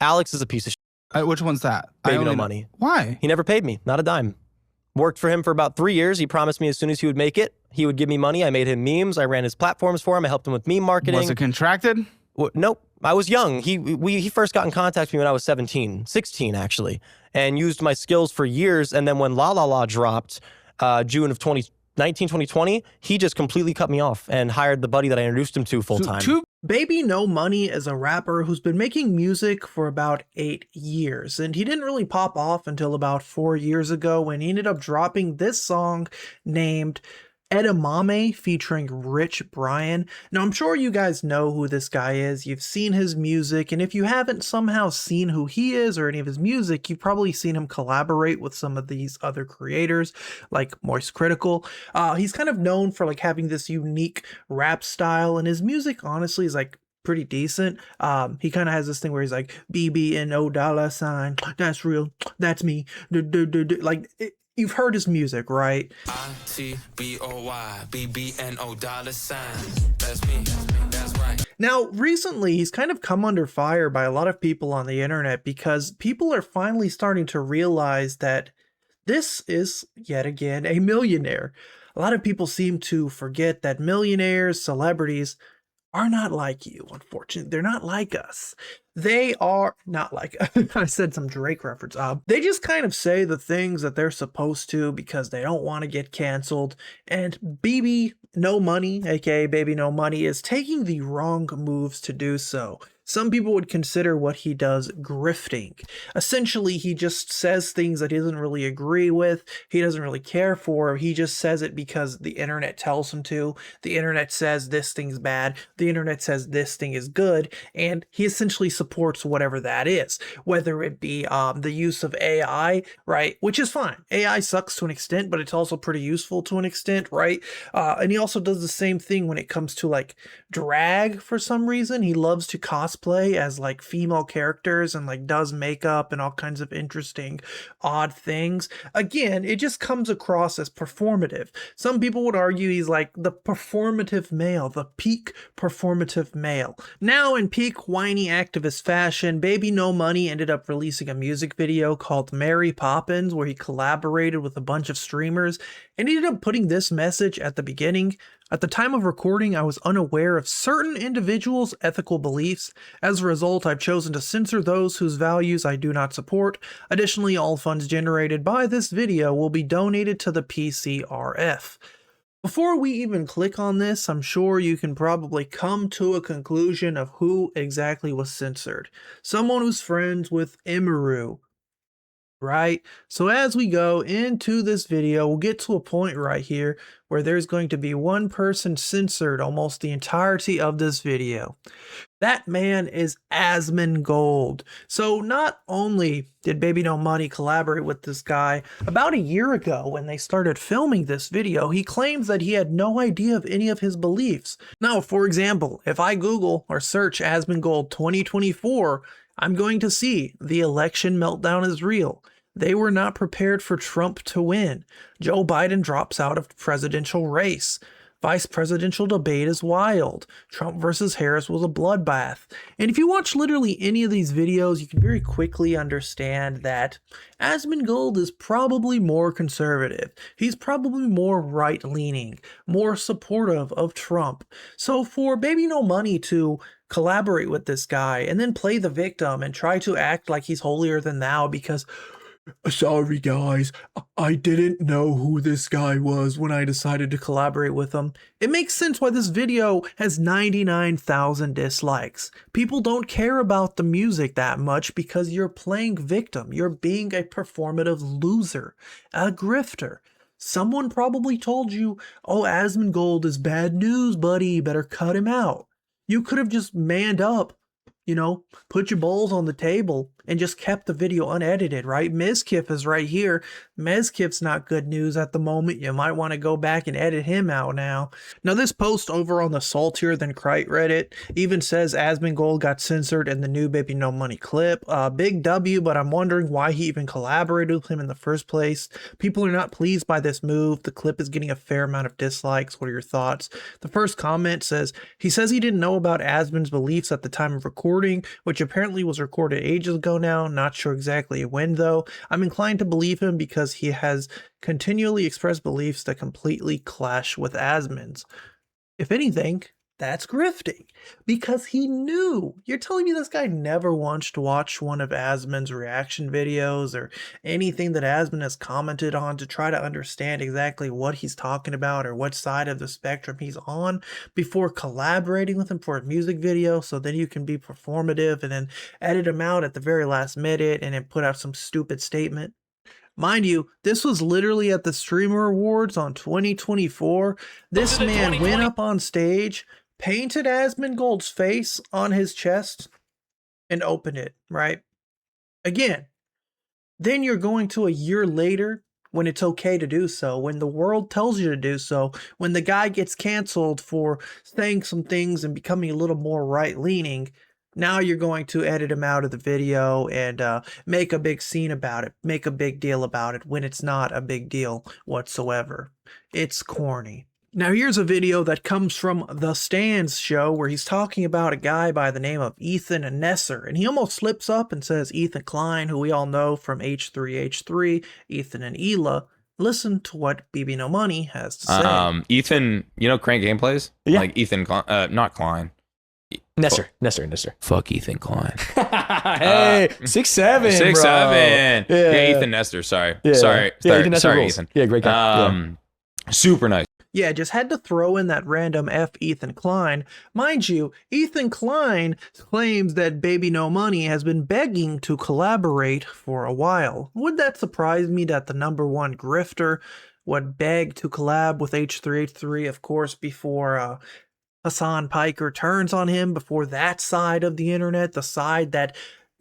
Alex is a piece of shit. Which one's that? Baby No Money. Why? He never paid me, not a dime. Worked for him for about 3 years. He promised me as soon as he would make it, he would give me money. I made him memes. I ran his platforms for him. I helped him with meme marketing. Was it contracted? Nope. I was young. He first got in contact with me when I was 16 actually, and used my skills for years. And then when La La La dropped, June of 2020, he just completely cut me off and hired the buddy that I introduced him to full time. Baby No Money is a rapper who's been making music for about 8 years, and he didn't really pop off until about 4 years ago when he ended up dropping this song named Edamame featuring Rich Brian. Now, I'm sure you guys know who this guy is. You've seen his music, and if you haven't somehow seen who he is or any of his music, you've probably seen him collaborate with some of these other creators like Moist Critical. He's kind of known for like having this unique rap style, and his music honestly is like pretty decent. He kind of has this thing where he's like BBNO $sign, that's real, that's me, like you've heard his music, right? I-T-B-O-Y, BBNO $sign. That's me. That's right. Now, recently, he's kind of come under fire by a lot of people on the internet because people are finally starting to realize that this is, yet again, a millionaire. A lot of people seem to forget that millionaires, celebrities, are not like you, unfortunately. They're not like us. They are not like, I said some Drake reference. They just kind of say the things that they're supposed to because they don't want to get canceled. And BB No Money, aka Baby No Money, is taking the wrong moves to do so. Some people would consider what he does grifting. Essentially, he just says things that he doesn't really agree with, he doesn't really care for, he just says it because the internet tells him to. The internet says this thing's bad, the internet says this thing is good, and he essentially supports whatever that is. Whether it be the use of AI, right, which is fine. AI sucks to an extent, but it's also pretty useful to an extent, right? And he also does the same thing when it comes to like drag for some reason. He loves to cosplay as like female characters and like does makeup and all kinds of interesting odd things. Again, it just comes across as performative. Some people would argue he's like the performative male, the peak performative male. Now in peak whiny activist fashion, Baby No Money ended up releasing a music video called Mary Poppins where he collaborated with a bunch of streamers and he ended up putting this message at the beginning. At the time of recording, I was unaware of certain individuals' ethical beliefs. As a result, I've chosen to censor those whose values I do not support. Additionally, all funds generated by this video will be donated to the PCRF. Before we even click on this, I'm sure you can probably come to a conclusion of who exactly was censored. Someone who's friends with Emiru. Right? So as we go into this video, we'll get to a point right here where there's going to be one person censored almost the entirety of this video. That man is Asmongold. So not only did Baby No Money collaborate with this guy, about a year ago when they started filming this video, he claims that he had no idea of any of his beliefs. Now, for example, if I Google or search Asmongold 2024, I'm going to see the election meltdown is real. They were not prepared for Trump to win. Joe Biden drops out of presidential race. Vice presidential debate is wild. Trump versus Harris was a bloodbath. And if you watch literally any of these videos, you can very quickly understand that Asmongold is probably more conservative. He's probably more right-leaning, more supportive of Trump. So for Baby No Money to collaborate with this guy and then play the victim and try to act like he's holier than thou because, sorry guys, I didn't know who this guy was when I decided to collaborate with him. It makes sense why this video has 99,000 dislikes. People don't care about the music that much because you're playing victim. You're being a performative loser, a grifter. Someone probably told you, oh, Asmongold is bad news, buddy, better cut him out. You could have just manned up, you know, put your bowls on the table and just kept the video unedited, right? Mizkif is right here. Mizkif's not good news at the moment. You might want to go back and edit him out now. Now, this post over on the Saltier Than Crite Reddit even says Asmongold got censored in the new Baby No Money clip. Big W, but I'm wondering why he even collaborated with him in the first place. People are not pleased by this move. The clip is getting a fair amount of dislikes. What are your thoughts? The first comment says, he says he didn't know about Asmon's beliefs at the time of recording. recording, which apparently was recorded ages ago now. Not sure exactly when, though. I'm inclined to believe him because he has continually expressed beliefs that completely clash with Asmon's. If anything, that's grifting, because he knew. You're telling me this guy never once watched one of Asmon's reaction videos or anything that Asmon has commented on to try to understand exactly what he's talking about or what side of the spectrum he's on before collaborating with him for a music video, so then you can be performative and then edit him out at the very last minute and then put out some stupid statement. Mind you, this was literally at the Streamer Awards on 2024. This man went up on stage, painted Asmongold's face on his chest, and opened it, right? Again, then you're going to a year later when it's okay to do so, when the world tells you to do so, when the guy gets canceled for saying some things and becoming a little more right-leaning. Now you're going to edit him out of the video and make a big scene about it, make a big deal about it when it's not a big deal whatsoever. It's corny. Now here's a video that comes from The Stands show where he's talking about a guy by the name of Ethan Nesser, and he almost slips up and says Ethan Klein, who we all know from H3H3, Ethan and Ela. Listen to what BBNO Money has to say. Ethan, you know Crank Gameplays? Yeah. Like Ethan, not Klein. Nesser. Fuck Ethan Klein. Hey, 6'7", 6'7". bro. Yeah, Ethan Nestor. Sorry. Yeah. Sorry. Yeah, Ethan Nestor Sorry, rules. Ethan. Yeah, great guy. Super nice. Yeah, just had to throw in that random F Ethan Klein. Mind you, Ethan Klein claims that Baby No Money has been begging to collaborate for a while. Would that surprise me that the #1 grifter would beg to collab with H3H3, of course, before Hassan Piker turns on him, before that side of the internet, the side that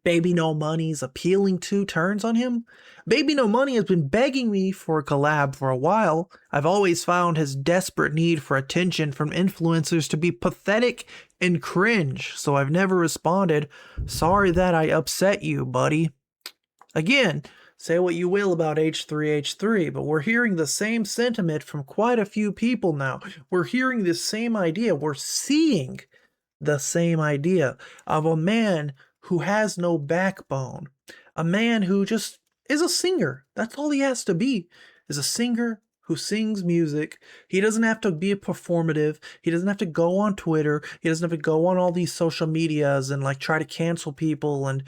Baby No Money's appealing to, turns on him? Baby No Money has been begging me for a collab for a while. I've always found his desperate need for attention from influencers to be pathetic and cringe, so I've never responded. Sorry that I upset you, buddy. Again, say what you will about H3H3, but we're hearing the same sentiment from quite a few people now. We're hearing the same idea. We're seeing the same idea of a man who has no backbone. A man who just is a singer. That's all he has to be, is a singer who sings music. He doesn't have to be performative. He doesn't have to go on Twitter. He doesn't have to go on all these social medias and like try to cancel people and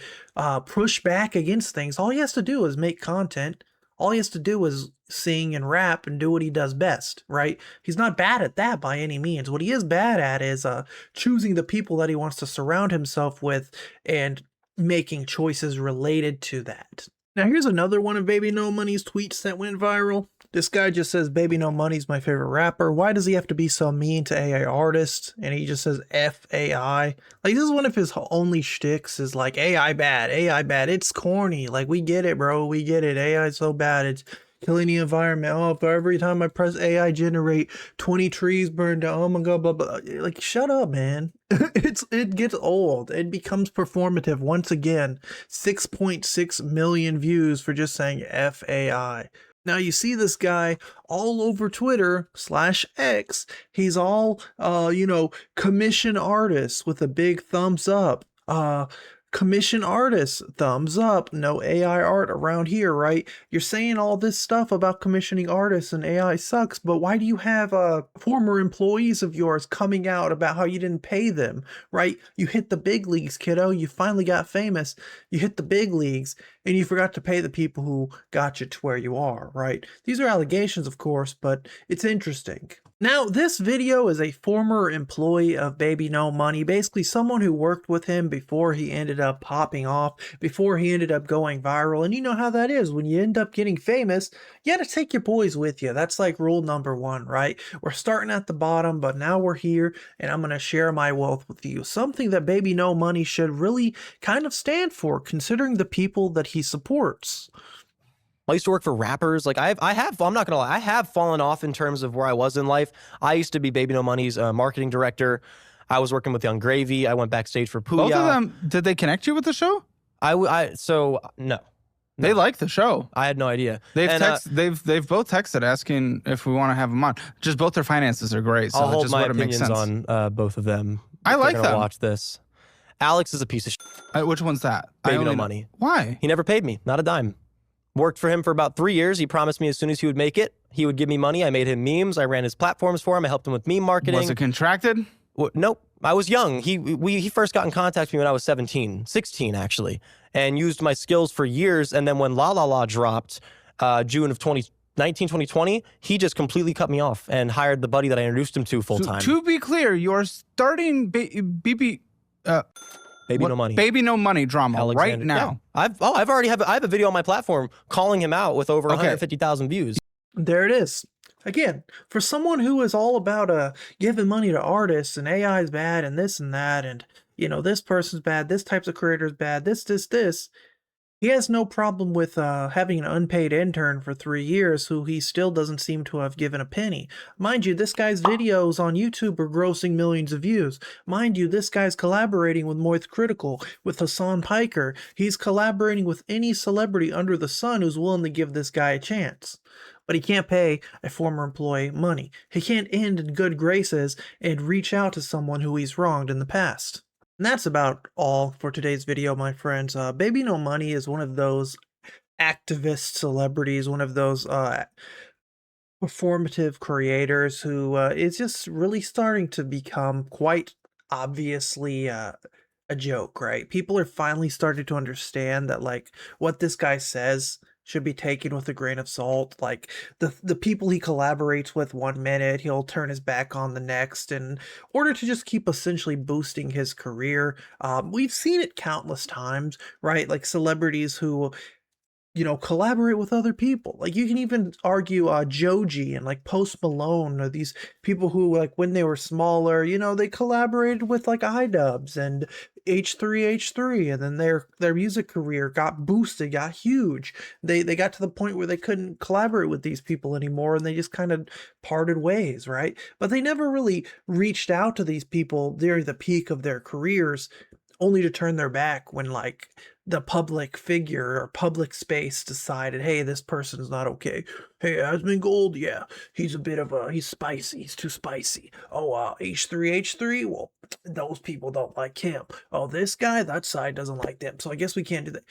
push back against things. All he has to do is make content. All he has to do is sing and rap and do what he does best, right? He's not bad at that by any means. What he is bad at is choosing the people that he wants to surround himself with and making choices related to that. Now here's another one of Baby No Money's tweets that went viral. This guy just says Baby No Money's my favorite rapper. Why does he have to be so mean to AI artists? And he just says FAI. Like, this is one of his only shticks, is like AI bad, it's corny. Like, we get it, bro, we get it. AI is so bad, it's killing the environment. Oh, for every time I press AI generate, 20 trees burned down. Oh my god, blah blah. Like, shut up, man. It gets old. It becomes performative once again. 6.6 million views for just saying FAI. Now you see this guy all over Twitter /X. He's all, commission artists with a big thumbs up. Commission artists, thumbs up, no AI art around here, right? You're saying all this stuff about commissioning artists and AI sucks, but why do you have former employees of yours coming out about how you didn't pay them, right? You hit the big leagues, kiddo. You finally got famous. You hit the big leagues, and you forgot to pay the people who got you to where you are, right? These are allegations, of course, but it's interesting. Now, this video is a former employee of Baby No Money, basically someone who worked with him before he ended up popping off, before he ended up going viral. And you know how that is. When you end up getting famous, you gotta take your boys with you. That's like rule #1, right? We're starting at the bottom, but now we're here, and I'm gonna share my wealth with you. Something that Baby No Money should really kind of stand for, considering the people that he supports. I used to work for rappers. Like I'm not gonna lie, I have fallen off in terms of where I was in life. I used to be Baby No Money's marketing director. I was working with Young Gravy. I went backstage for Pooya. Both of them, did they connect you with the show? No. They like the show. I had no idea. They've both texted asking if we want to have them on. Just both their finances are great, so I'll it hold just my wouldn't make opinions sense. on both of them. I like them. Watch this. Alex is a piece of shit. Which one's that? Baby only no know- money. Why? He never paid me, not a dime. Worked for him for about 3 years. He promised me as soon as he would make it, he would give me money. I made him memes. I ran his platforms for him. I helped him with meme marketing. Was it contracted? Nope. I was young. He first got in contact with me when I was 16 actually, and used my skills for years. And then when La La La dropped, June of 2019, 2020, he just completely cut me off and hired the buddy that I introduced him to full time. So, to be clear, you're starting Baby no money. Baby no money drama Alexander. right now. Yeah. I have a video on my platform calling him out with over 150,000 views. There it is. Again, for someone who is all about giving money to artists and AI is bad and this and that and, you know, this person's bad, this types of creator is bad, this, he has no problem with having an unpaid intern for 3 years who he still doesn't seem to have given a penny. Mind you, this guy's videos on YouTube are grossing millions of views. Mind you, this guy's collaborating with Moist Critical, with Hassan Piker. He's collaborating with any celebrity under the sun who's willing to give this guy a chance. But he can't pay a former employee money. He can't end in good graces and reach out to someone who he's wronged in the past. And that's about all for today's video, my friends. Baby No Money is one of those activist celebrities, one of those performative creators who is just really starting to become quite obviously a joke, right? People are finally starting to understand that, like, what this guy says should be taken with a grain of salt. Like the people he collaborates with 1 minute, he'll turn his back on the next in order to just keep essentially boosting his career. We've seen it countless times, right? Like celebrities who, you know, collaborate with other people. Like you can even argue Joji and like Post Malone, or these people who, like, when they were smaller, you know, they collaborated with like iDubbbz and H3H3, and then their music career got boosted, got huge. They got to the point where they couldn't collaborate with these people anymore, and they just kind of parted ways, right? But they never really reached out to these people during the peak of their careers, only to turn their back when, like, the public figure or public space decided, hey, this person's not okay. Hey, Asmongold, yeah, he's spicy, he's too spicy. Oh, H3H3, well, those people don't like him. Oh, this guy, that side doesn't like them, so I guess we can't do that.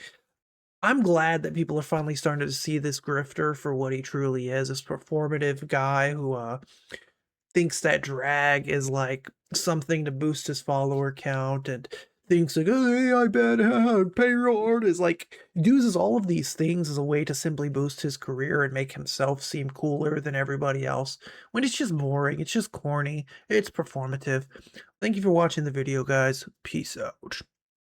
I'm glad that people are finally starting to see this grifter for what he truly is, this performative guy who thinks that drag is like something to boost his follower count, and thinks like, hey, I bet payroll artist, like, uses all of these things as a way to simply boost his career and make himself seem cooler than everybody else, when it's just boring, it's just corny, it's performative. Thank you for watching the video, guys. Peace out.